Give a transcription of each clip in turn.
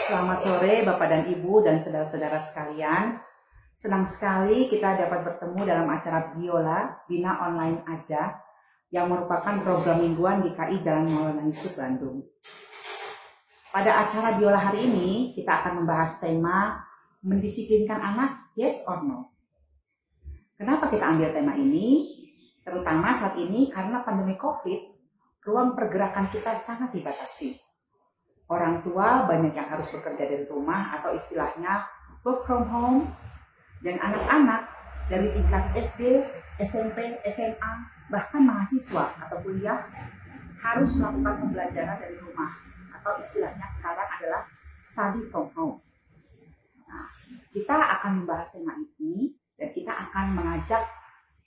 Selamat sore Bapak dan Ibu dan saudara-saudara sekalian. Senang sekali kita dapat bertemu dalam acara Biola, Bina Online Aja, yang merupakan program mingguan GKI Jalan Maulana Yusuf, Bandung. Pada acara Biola hari ini, kita akan membahas tema mendisiplinkan anak, yes or no. Kenapa kita ambil tema ini? Terutama saat ini karena pandemi COVID, ruang pergerakan kita sangat dibatasi. Orang tua banyak yang harus bekerja dari rumah atau istilahnya work from home, dan anak-anak dari tingkat SD, SMP, SMA, bahkan mahasiswa atau kuliah harus melakukan pembelajaran dari rumah atau istilahnya sekarang adalah study from home. Nah, kita akan membahas tema ini dan kita akan mengajak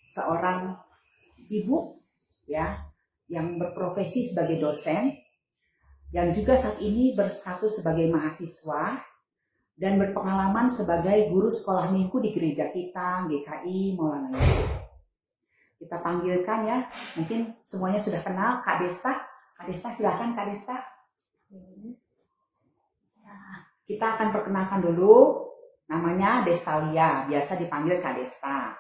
seorang ibu ya yang berprofesi sebagai dosen, yang juga saat ini berstatus sebagai mahasiswa dan berpengalaman sebagai guru sekolah minggu di gereja kita, GKI Maulana Yusuf. Kita panggilkan ya, mungkin semuanya sudah kenal Kak Desta. Kak Desta, silakan Kak Desta. Kita akan perkenalkan dulu, namanya Destalia, biasa dipanggil Kak Desta.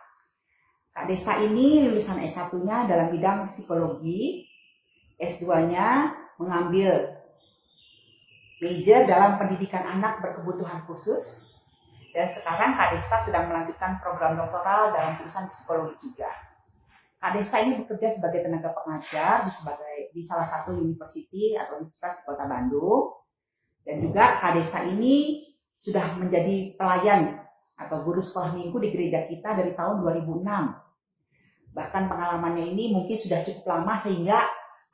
Kak Desta ini lulusan S1-nya dalam bidang psikologi, S2-nya mengambil major dalam pendidikan anak berkebutuhan khusus, dan sekarang Kak Desta sedang melanjutkan program doktoral dalam jurusan psikologi juga. Kak Desta ini bekerja sebagai tenaga pengajar di salah satu university atau universitas di Kota Bandung, dan juga Kak Desta ini sudah menjadi pelayan atau guru sekolah minggu di gereja kita dari tahun 2006. Bahkan pengalamannya ini mungkin sudah cukup lama sehingga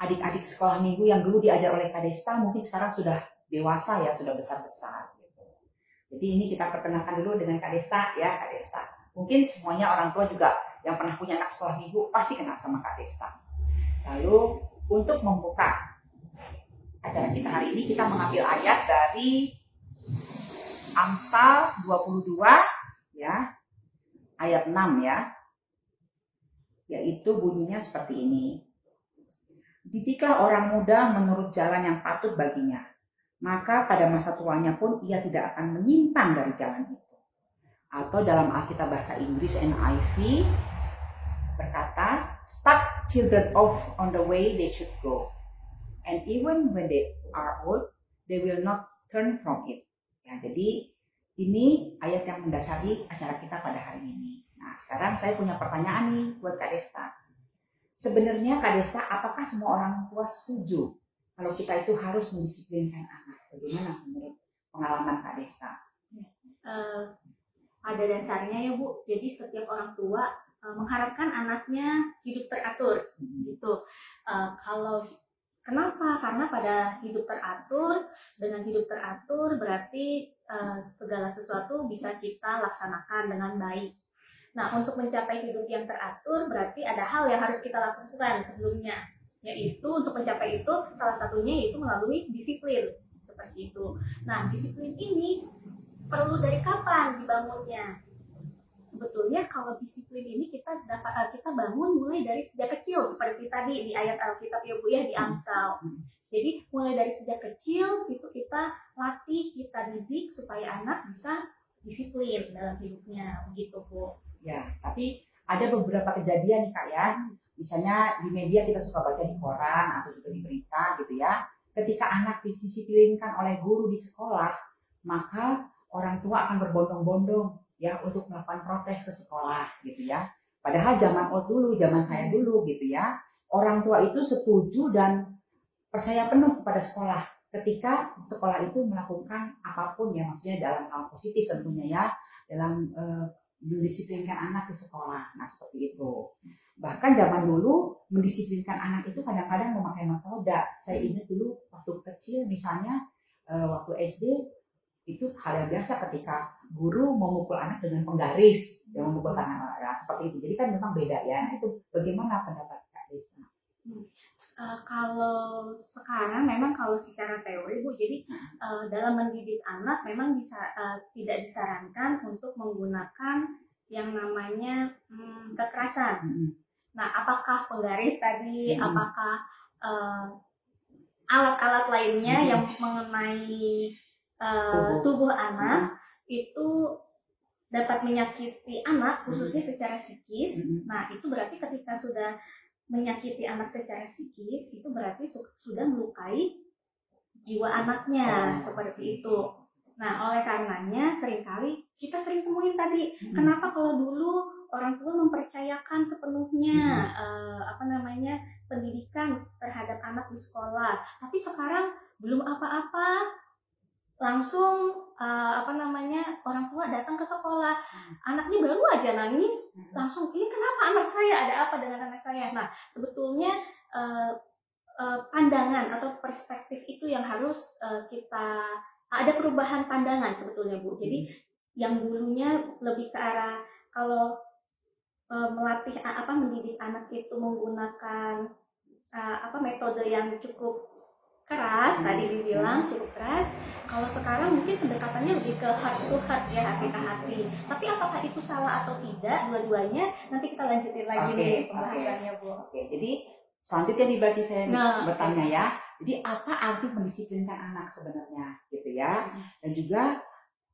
adik-adik sekolah minggu yang dulu diajar oleh Kak Desta mungkin sekarang sudah dewasa ya, sudah besar-besar gitu. Jadi ini kita perkenalkan dulu dengan Kak Desta ya, Kak Desta. Mungkin semuanya orang tua juga yang pernah punya anak sekolah minggu pasti kenal sama Kak Desta. Lalu untuk membuka acara kita hari ini, kita mengambil ayat dari Amsal 22 ya, ayat 6 ya. Yaitu bunyinya seperti ini. Didiklah orang muda menurut jalan yang patut baginya, maka pada masa tuanya pun ia tidak akan menyimpang dari jalan itu. Atau dalam Alkitab bahasa Inggris NIV berkata, start children off on the way they should go, and even when they are old, they will not turn from it. Ya, jadi ini ayat yang mendasari acara kita pada hari ini. Nah, sekarang saya punya pertanyaan nih buat Kak Desta. Sebenarnya Kak Desta, apakah semua orang tua setuju kalau kita itu harus mendisiplinkan anak? Bagaimana menurut pengalaman Kak Desta? Pada dasarnya ya Bu, jadi setiap orang tua mengharapkan anaknya hidup teratur gitu. Kalau kenapa? Karena pada hidup teratur, dengan hidup teratur berarti segala sesuatu bisa kita laksanakan dengan baik. Nah, untuk mencapai hidup yang teratur berarti ada hal yang harus kita lakukan sebelumnya, yaitu untuk mencapai itu salah satunya yaitu melalui disiplin seperti itu. Nah, disiplin ini perlu dari kapan dibangunnya? Sebetulnya kalau disiplin ini kita bangun mulai dari sejak kecil seperti tadi di ayat Alkitab ya Bu ya, di Amsal. Jadi mulai dari sejak kecil itu kita latih, kita didik supaya anak bisa disiplin dalam hidupnya, begitu Bu. Ya, tapi ada beberapa kejadian nih Kak ya. Misalnya di media kita suka baca di koran atau juga di berita gitu ya. Ketika anak disiplinkan oleh guru di sekolah, maka orang tua akan berbondong-bondong ya untuk melakukan protes ke sekolah gitu ya. Padahal zaman dulu, zaman saya dulu gitu ya, orang tua itu setuju dan percaya penuh kepada sekolah ketika sekolah itu melakukan apapun ya, maksudnya dalam hal positif tentunya ya, dalam mendisiplinkan anak di sekolah. Nah, seperti itu. Bahkan zaman dulu mendisiplinkan anak itu kadang-kadang memakai metode. Saya ingat dulu waktu kecil misalnya waktu SD itu hal yang biasa ketika guru memukul anak dengan penggaris, yang memukul tangan anak seperti itu. Jadi kan memang beda ya. Nah, itu bagaimana pendapat Kak Desta? Kalau sekarang memang kalau secara teori Bu, jadi dalam mendidik anak memang tidak disarankan untuk menggunakan yang namanya kekerasan. Nah, apakah penggaris tadi, apakah alat-alat lainnya yang mengenai tubuh anak itu dapat menyakiti anak khususnya secara psikis. Nah, itu berarti ketika sudah menyakiti anak secara psikis itu berarti sudah melukai jiwa anaknya, seperti itu. Nah, oleh karenanya seringkali kita sering temuin tadi, kenapa kalau dulu orang tua mempercayakan sepenuhnya pendidikan terhadap anak di sekolah, tapi sekarang belum apa-apa langsung orang tua datang ke sekolah, anaknya baru aja nangis, langsung ini kenapa anak saya, ada apa dengan anak saya? Nah, sebetulnya pandangan atau perspektif itu yang harus kita ada perubahan pandangan sebetulnya Bu. Jadi yang dulunya lebih ke arah kalau mendidik anak itu menggunakan metode yang cukup keras, tadi dibilang cukup keras. Kalau sekarang mungkin pendekatannya lebih ke heart to heart ya, hati ke hati. Tapi apakah itu salah atau tidak, dua-duanya nanti kita lanjutin lagi nih pembahasannya Bu. Jadi selanjutnya nih berarti saya bertanya ya. Jadi apa arti mendisiplinkan anak sebenarnya gitu ya? Dan juga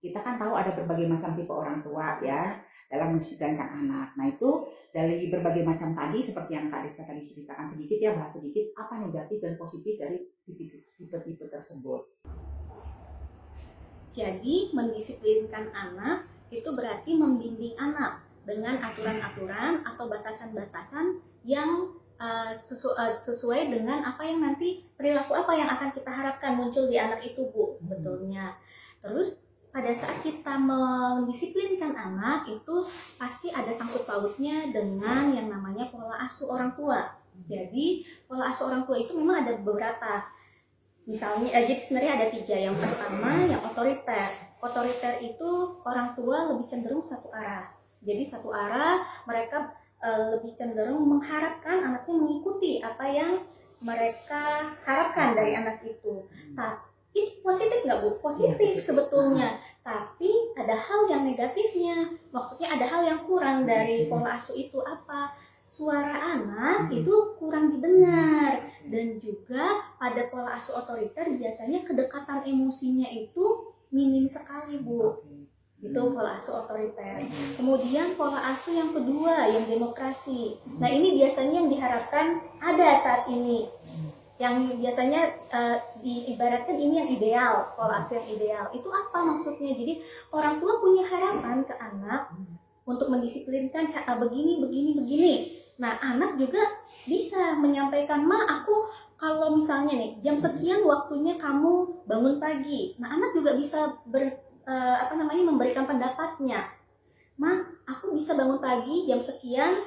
kita kan tahu ada berbagai macam tipe orang tua ya dalam mendisiplinkan anak. Nah itu dari berbagai macam tadi seperti yang Kak Desa tadi ceritakan sedikit ya, bahas sedikit apa negatif dan positif dari tipe-tipe tersebut. Jadi mendisiplinkan anak itu berarti membimbing anak dengan aturan-aturan atau batasan-batasan yang sesuai dengan apa yang nanti perilaku apa yang akan kita harapkan muncul di anak itu Bu sebetulnya. Terus pada saat kita mendisiplinkan anak itu pasti ada sangkut pautnya dengan yang namanya pola asuh orang tua. Jadi pola asuh orang tua itu memang ada beberapa. Misalnya, jadi sebenarnya ada 3. Yang pertama yang otoriter. Otoriter itu orang tua lebih cenderung satu arah. Jadi satu arah, mereka lebih cenderung mengharapkan anaknya mengikuti apa yang mereka harapkan dari anak itu. Itu positif nggak Bu? Positif sebetulnya. Tapi ada hal yang negatifnya. Maksudnya ada hal yang kurang dari pola asuh itu apa? Suara anak itu kurang didengar. Dan juga pada pola asuh otoriter biasanya kedekatan emosinya itu minim sekali Bu. Itu pola asuh otoriter. Kemudian pola asuh yang kedua yang demokrasi. Nah ini biasanya yang diharapkan ada saat ini. Yang biasanya diibaratkan ini yang ideal, pola asuh yang ideal. Itu apa maksudnya? Jadi orang tua punya harapan ke anak untuk mendisiplinkan begini. Nah anak juga bisa menyampaikan, Ma aku kalau misalnya nih jam sekian waktunya kamu bangun pagi. Nah anak juga bisa memberikan pendapatnya. Ma aku bisa bangun pagi jam sekian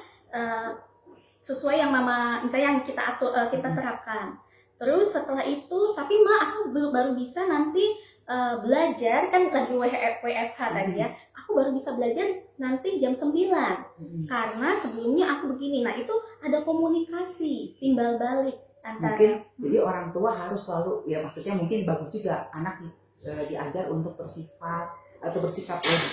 sesuai yang mama misalnya yang kita terapkan. Terus setelah itu tapi Ma aku baru bisa nanti belajar kan lagi WFH tadi ya. Aku baru bisa belajar nanti jam 9 karena sebelumnya aku begini. Nah itu ada komunikasi timbal balik antara jadi orang tua harus selalu ya, maksudnya mungkin bagus juga anak diajar untuk bersikap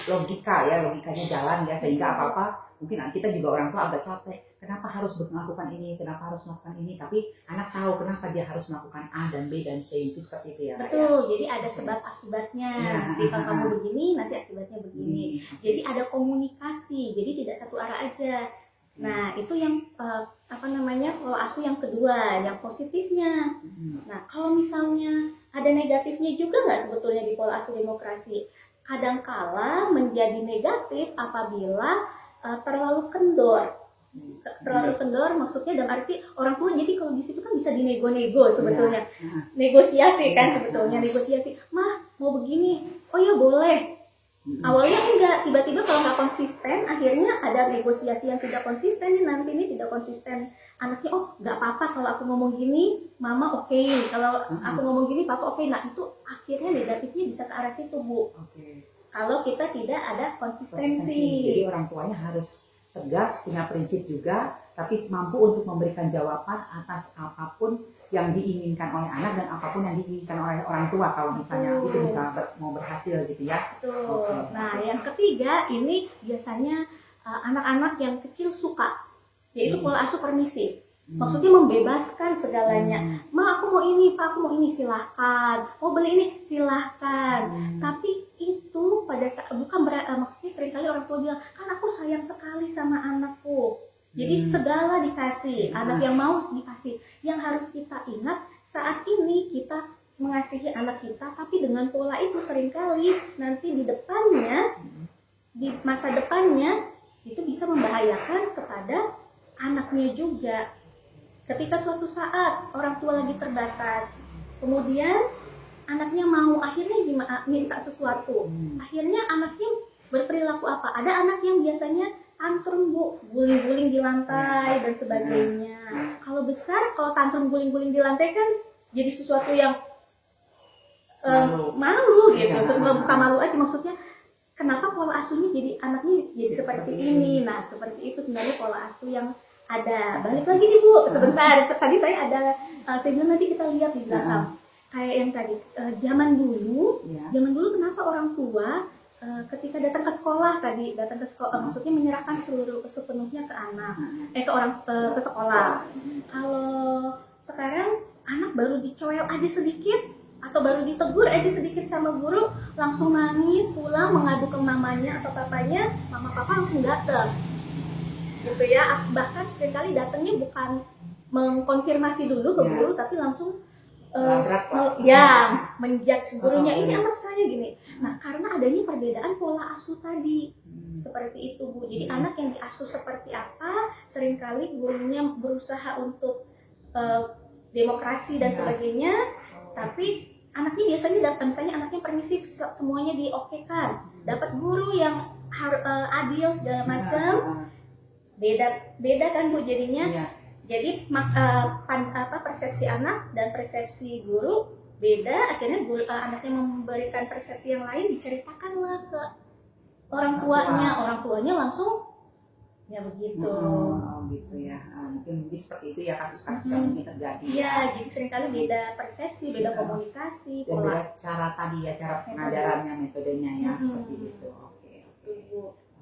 logika ya, logikanya jalan ya, sehingga apa-apa mungkin kita juga orang tua agak capek, kenapa harus melakukan ini, kenapa harus melakukan ini, tapi anak tahu kenapa dia harus melakukan A dan B dan C, itu seperti itu ya. Betul, ya? Jadi ada sebab akibatnya, nanti kalau kamu begini, nanti akibatnya begini. Jadi ada komunikasi, jadi tidak satu arah aja. Nah itu yang pola asuh yang kedua, yang positifnya. Nah kalau misalnya ada negatifnya juga nggak sebetulnya di pola asuh demokrasi? Kadangkala menjadi negatif apabila terlalu kendor. Terlalu kendor maksudnya dalam arti orang tua jadi kalau di situ kan bisa dinego-nego sebetulnya. Negosiasi kan sebetulnya, negosiasi. Ma mau begini, oh ya boleh. Awalnya enggak, tiba-tiba kalau nggak konsisten, akhirnya ada negosiasi yang tidak konsisten, nanti ini tidak konsisten. Anaknya, oh nggak apa-apa kalau aku ngomong gini, mama oke. Kalau aku ngomong gini, papa oke. Nah itu akhirnya negatifnya bisa ke arah situ Bu. Kalau kita tidak ada konsistensi. Jadi orang tuanya harus tegas, punya prinsip juga, tapi mampu untuk memberikan jawaban atas apapun yang diinginkan oleh anak dan apapun yang diinginkan oleh orang tua, kalau misalnya itu bisa mau berhasil gitu ya. Nah yang ketiga ini biasanya anak-anak yang kecil suka, yaitu pola asuh permisif. Maksudnya membebaskan segalanya. Ma, aku mau ini, Pak, aku mau ini, silahkan. Mau beli ini, silahkan. Tapi itu pada saat, bukan maksudnya seringkali orang tua bilang, kan aku sayang sekali sama anakku. Jadi segala dikasih, anak yang mau dikasih. Yang harus kita ingat, saat ini kita mengasihi anak kita, tapi dengan pola itu seringkali nanti di depannya, di masa depannya, itu bisa membahayakan kepada anaknya juga. Ketika suatu saat orang tua lagi terbatas, kemudian anaknya mau akhirnya minta sesuatu, akhirnya anaknya berperilaku apa? Ada anak yang biasanya tantrum, Bu, guling-guling di lantai dan sebagainya. Kalau besar, kalau tantrum guling-guling di lantai kan jadi sesuatu yang malu gitu. Bukan malu aja, maksudnya kenapa pola asuhnya jadi anaknya jadi seperti ini. Nah, seperti itu sebenarnya pola asuh yang ada. Balik lagi nih, Bu, sebentar. Tadi saya ada, saya bilang nanti kita lihat di belakang. Kayak yang tadi, zaman dulu kenapa orang tua ketika datang ke sekolah maksudnya menyerahkan sepenuhnya ke anak, ke orang ke sekolah. Kalau sekarang anak baru dicoel aja sedikit atau baru ditegur aja sedikit sama guru, langsung nangis pulang mengadu ke mamanya atau papanya, mama papa langsung datang. Gitu ya, bahkan seringkali datangnya bukan mengkonfirmasi dulu ke guru, tapi langsung menjudge gurunya, ini anak saya gini. Nah, karena adanya perbedaan pola asuh tadi, seperti itu, Bu. Jadi anak yang diasuh seperti apa, seringkali gurunya berusaha untuk demokrasi dan sebagainya, tapi anaknya biasanya datang, misalnya anaknya permisif, semuanya diokekan, dapat guru yang adil segala macam. Beda kan, Bu, jadinya. Jadi persepsi anak dan persepsi guru beda, akhirnya anaknya memberikan persepsi yang lain, diceritakanlah ke orang tuanya langsung ya begitu. Gitu ya. Mungkin seperti itu ya kasus-kasus yang mungkin terjadi. Iya, jadi seringkali beda persepsi, beda komunikasi, pola cara tadi ya, cara pengajarannya, metodenya ya, seperti itu.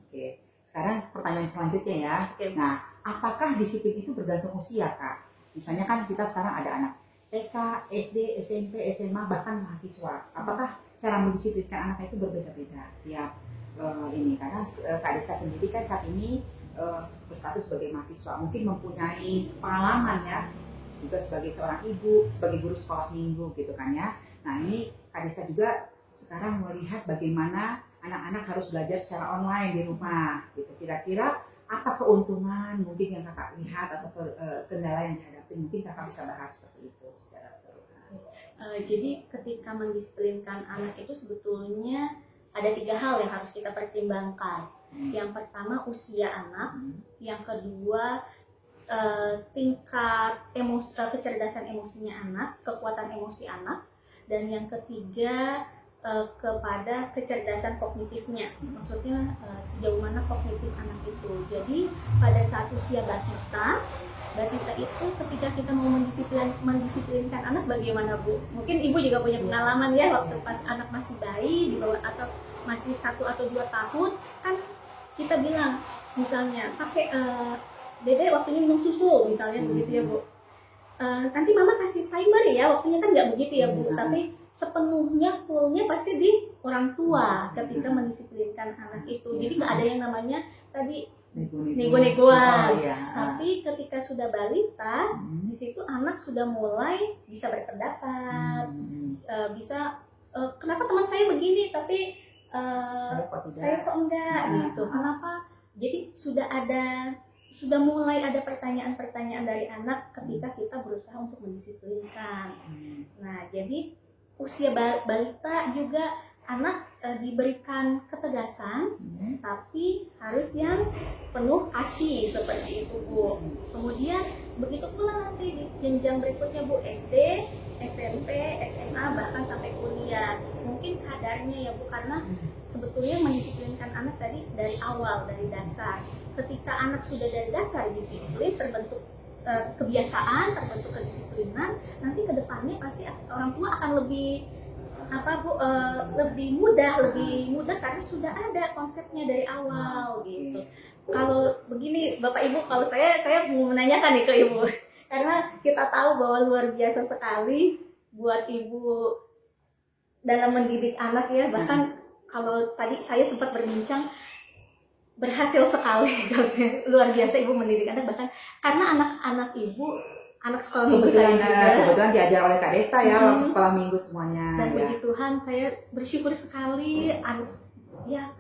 Oke. Sekarang pertanyaan selanjutnya ya. Nah, apakah disiplin itu bergantung usia, Kak? Misalnya kan kita sekarang ada anak TK, SD, SMP, SMA, bahkan mahasiswa. Apakah cara mendisiplinkan anak itu berbeda-beda tiap ini? Karena Kak Desa sendiri kan saat ini berstatus sebagai mahasiswa, mungkin mempunyai pengalaman ya, juga sebagai seorang ibu, sebagai guru sekolah minggu gitu kan ya. Nah, ini Kak Desa juga sekarang melihat bagaimana anak-anak harus belajar secara online di rumah gitu. Kira-kira apa keuntungan mungkin yang Kakak lihat atau kendala yang dihadapi, mungkin Kakak bisa bahas seperti itu secara keseluruhan. Jadi ketika mendisiplinkan anak itu sebetulnya ada 3 hal yang harus kita pertimbangkan. Yang pertama usia anak, yang kedua tingkat kecerdasan emosinya anak, kekuatan emosi anak, dan yang ketiga kepada kecerdasan kognitifnya, maksudnya sejauh mana kognitif anak itu. Jadi pada saat usia batita itu ketika kita mau mendisiplinkan anak bagaimana, Bu? Mungkin Ibu juga punya pengalaman ya, waktu pas anak masih bayi di bawah atau masih 1 atau 2 tahun kan kita bilang misalnya pakai Dede waktunya minum susu misalnya, begitu ya, Bu. Nanti mama kasih timer ya, waktunya kan nggak begitu ya, Bu, tapi sepenuhnya fullnya pasti di orang tua ketika mendisiplinkan anak itu. Jadi nggak ada yang namanya tadi nego-negoan. Tapi ketika sudah balita, di situ anak sudah mulai bisa berpendapat, bisa kenapa teman saya begini tapi saya kok enggak gitu. Kenapa? Jadi sudah mulai ada pertanyaan-pertanyaan dari anak ketika kita berusaha untuk mendisiplinkan. Nah, jadi usia balita juga anak diberikan ketegasan, tapi harus yang penuh kasih seperti itu, Bu. Kemudian begitu pula nanti di jenjang berikutnya, Bu, SD, SMP, SMA, bahkan sampai kuliah. Mungkin kadarnya ya, Bu, karena sebetulnya mendisiplinkan anak tadi dari awal, dari dasar. Ketika anak sudah dari dasar disiplin, terbentuk kebiasaan, terbentuk kedisiplinan, nanti kedepannya pasti orang tua akan lebih lebih mudah karena sudah ada konsepnya dari awal gitu. Kalau begini Bapak Ibu, kalau saya mau menanyakan nih ke Ibu, Karena kita tahu bahwa luar biasa sekali buat ibu dalam mendidik anak ya. Bahkan kalau tadi saya sempat berbincang, berhasil sekali luar biasa ibu mendidik anak, bahkan karena anak-anak ibu, anak sekolah minggu saya juga kebetulan diajar oleh Kak Desta ya waktu sekolah minggu semuanya. Dan ya. puji Tuhan saya bersyukur sekali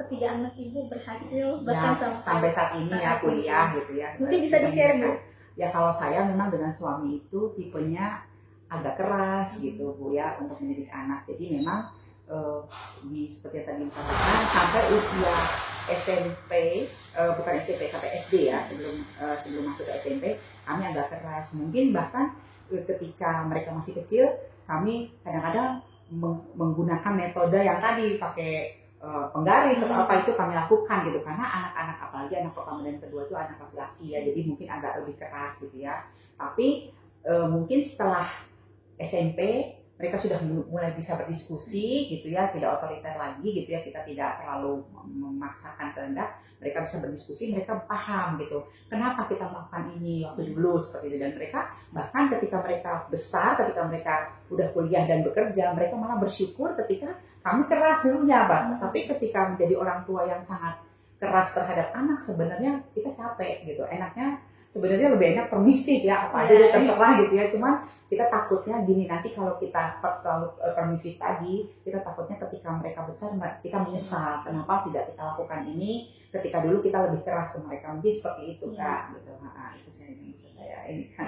ketiga anak ibu berhasil bahkan sampai saat ini ya kuliah gitu ya. Mungkin bisa di-share Bu. Ya kalau saya memang dengan suami itu tipenya agak keras gitu Bu ya untuk mendidik anak. Jadi memang seperti yang tadi dikatakan sampai usia SMP, bukan SMP, sampai SD ya, sebelum masuk ke SMP kami agak keras. Mungkin bahkan ketika mereka masih kecil kami kadang-kadang menggunakan metode yang tadi pakai penggaris atau apa itu kami lakukan gitu, karena anak-anak apalagi anak pertama dan kedua itu anak laki-laki ya, jadi mungkin agak lebih keras gitu ya. Tapi mungkin setelah SMP mereka sudah mulai bisa berdiskusi gitu ya, tidak otoriter lagi gitu ya, kita tidak terlalu memaksakan kehendak, mereka bisa berdiskusi, mereka paham gitu kenapa kita melakukan ini waktu dulu seperti itu. Dan mereka bahkan ketika mereka besar, ketika mereka udah kuliah dan bekerja, mereka malah bersyukur ketika kami keras dulunya Pak, tapi ketika menjadi orang tua yang sangat keras terhadap anak sebenarnya kita capek gitu. Enaknya sebenarnya lebih enak permisif ya, apa aja terserah gitu ya. Cuman kita takutnya gini, nanti kalau kita terlalu permisif tadi, kita takutnya ketika mereka besar kita menyesal kenapa tidak kita lakukan ini ketika dulu kita lebih keras ke mereka. Mungkin seperti itu Kak gitu. Itu saya ini kan.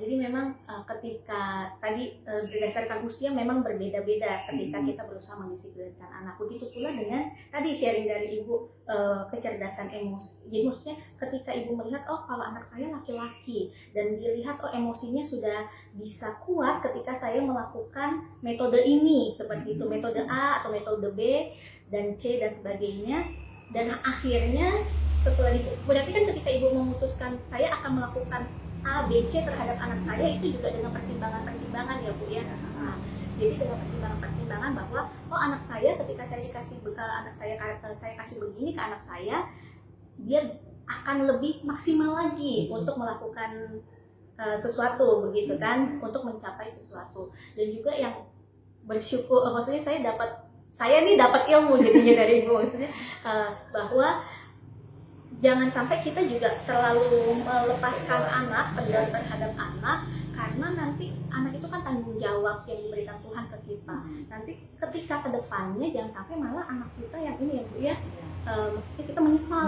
Jadi memang ketika tadi berdasarkan usia memang berbeda-beda ketika kita berusaha mendisiplinkan anak. Begitu pula dengan tadi sharing dari ibu kecerdasan emosi. Jadi maksudnya ketika ibu melihat kalau anak saya laki-laki dan dilihat emosinya sudah bisa kuat ketika saya melakukan metode ini seperti itu, metode A atau metode B dan C dan sebagainya. Dan akhirnya setelah berarti kan ketika ibu memutuskan saya akan melakukan A, B, C terhadap anak saya, itu juga dengan pertimbangan-pertimbangan ya Bu ya. Jadi dengan pertimbangan-pertimbangan bahwa anak saya ketika saya kasih saya kasih begini ke anak saya, dia akan lebih maksimal lagi untuk melakukan sesuatu begitu kan, untuk mencapai sesuatu. Dan juga yang bersyukur, maksudnya saya dapat ilmu jadinya dari ibu, maksudnya bahwa jangan sampai kita juga terlalu melepaskan anak, kendali terhadap anak, karena nanti anak itu kan tanggung jawab yang diberikan Tuhan ke kita. Nanti ketika kedepannya jangan sampai malah anak kita yang ini ya Bu ya, maksudnya kita menyesal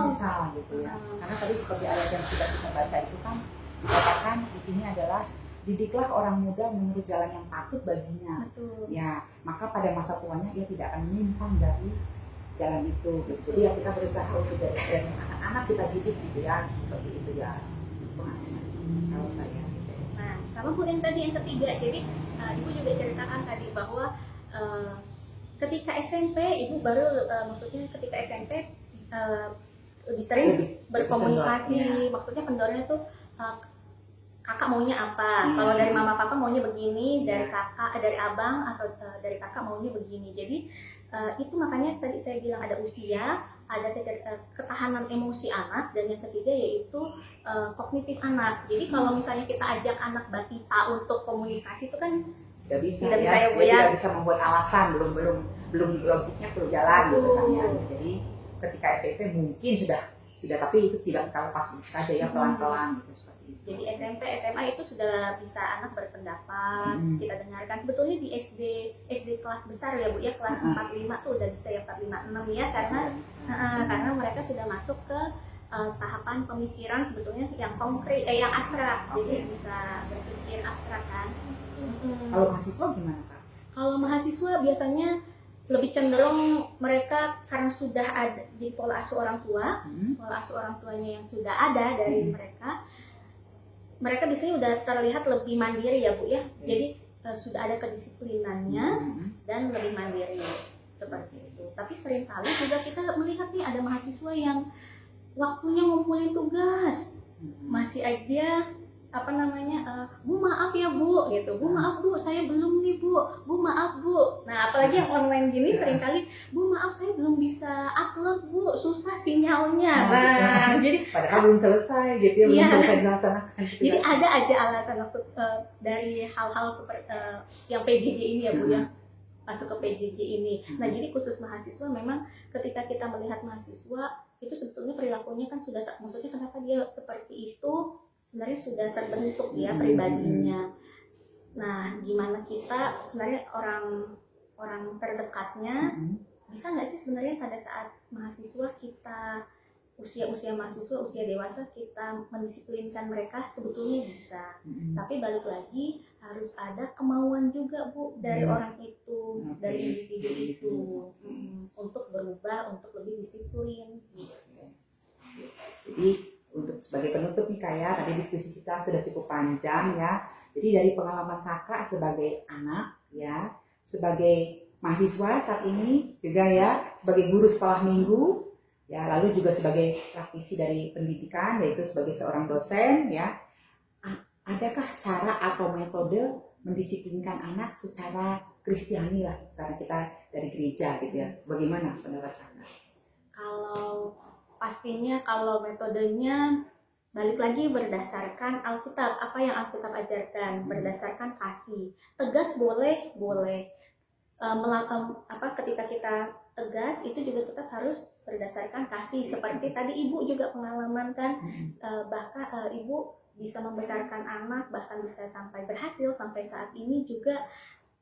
gitu ya. Karena tadi seperti ayat yang sudah kita baca itu kan dikatakan di sini adalah didiklah orang muda menurut jalan yang patut baginya. Betul. Ya, maka pada masa tuanya dia tidak akan menyimpang dari jalan itu. Gitu. Jadi ya kita berusaha untuk dari anak-anak kita didik gitu ya, seperti itu ya. Kalau saya. Nah, sama Bu yang tadi yang ketiga. Jadi Ibu juga ceritakan tadi bahwa ketika SMP Ibu baru maksudnya ketika SMP lebih sering berkomunikasi. Maksudnya pendorongnya tuh kakak maunya apa? Kalau dari mama papa maunya begini, dari kakak, dari abang atau dari kakak maunya begini. Jadi itu makanya tadi saya bilang ada usia, ada ketahanan emosi anak, dan yang ketiga yaitu kognitif anak. Jadi kalau misalnya kita ajak anak batita untuk komunikasi itu kan tidak bisa ya Bu ya. Ya. Tidak bisa membuat alasan, belum logiknya perlu jalan gitu kan ya. Jadi ketika SMP mungkin sudah tapi itu tidak kita lepas saja ya, pelan-pelan gitu seperti itu. Jadi SMP, SMA itu sudah bisa anak berpendapat, kita dengarkan. Sebetulnya di SD kelas besar ya Bu ya, kelas 4-5 tuh udah bisa ya, 4-5-6 ya, karena mereka sudah masuk ke tahapan pemikiran sebetulnya yang konkret, yang abstrak. Jadi bisa berpikir abstrak kan. Kalau mahasiswa gimana Kak? Kalau mahasiswa biasanya lebih cenderung mereka karena sudah ada di pola asuh orang tua, pola asuh orang tuanya yang sudah ada dari mereka biasanya udah terlihat lebih mandiri ya Bu ya. Jadi sudah ada kedisiplinannya dan lebih mandiri seperti itu. Tapi seringkali juga kita melihat nih ada mahasiswa yang waktunya ngumpulin tugas masih aja Bu maaf ya Bu gitu, Bu maaf Bu saya belum nih Bu Bu maaf Bu. Nah apalagi yang online gini seringkali, Bu maaf saya belum bisa upload Bu, susah sinyalnya. Nah jadi padahal belum selesai gitu ya, belum selesai dilaksanakan. Jadi ada aja alasan maksud dari hal-hal seperti yang PJJ ini ya Bu ya, masuk ke PJJ ini. Nah jadi khusus mahasiswa memang ketika kita melihat mahasiswa itu sebetulnya perilakunya kan sudah, maksudnya kenapa dia seperti itu sebenarnya sudah terbentuk ya pribadinya. Nah gimana kita sebenarnya orang terdekatnya bisa nggak sih sebenarnya pada saat mahasiswa kita usia mahasiswa, usia dewasa kita mendisiplinkan mereka sebetulnya bisa. Tapi balik lagi harus ada kemauan juga Bu dari orang itu, dari individu itu untuk berubah, untuk lebih disiplin. Jadi untuk sebagai penutup nih Kak ya, tadi diskusi kita sudah cukup panjang ya. Jadi dari pengalaman Kakak sebagai anak ya, sebagai mahasiswa saat ini juga ya, sebagai guru sekolah minggu ya, lalu juga sebagai praktisi dari pendidikan yaitu sebagai seorang dosen ya, adakah cara atau metode mendisiplinkan anak secara Kristiani lah, karena kita dari gereja gitu ya, bagaimana pendapat Kakak? Pastinya kalau metodenya balik lagi berdasarkan Alkitab, apa yang Alkitab ajarkan, berdasarkan kasih. Tegas boleh. Ketika kita tegas itu juga tetap harus berdasarkan kasih. Seperti tadi Ibu juga pengalaman kan, bahkan Ibu bisa membesarkan anak, bahkan bisa sampai berhasil sampai saat ini juga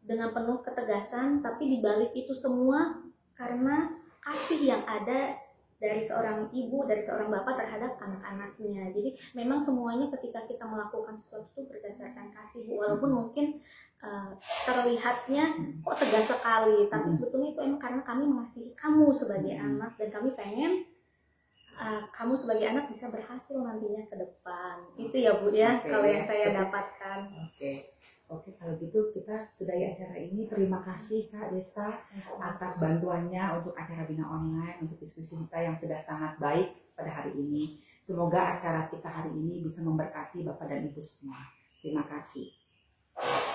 dengan penuh ketegasan, tapi dibalik itu semua karena kasih yang ada dari seorang ibu, dari seorang bapak terhadap anak-anaknya. Jadi memang semuanya ketika kita melakukan sesuatu berdasarkan kasih, walaupun mungkin terlihatnya kok tegas sekali, tapi sebetulnya itu emang karena kami mengasihi kamu sebagai anak dan kami pengen kamu sebagai anak bisa berhasil nantinya ke depan. Itu ya Bu ya, kalau yang saya dapatkan. Oke, kalau gitu kita sudahi acara ini. Terima kasih Kak Desta atas bantuannya untuk acara Bina Online, untuk diskusi kita yang sudah sangat baik pada hari ini. Semoga acara kita hari ini bisa memberkati Bapak dan Ibu semua. Terima kasih.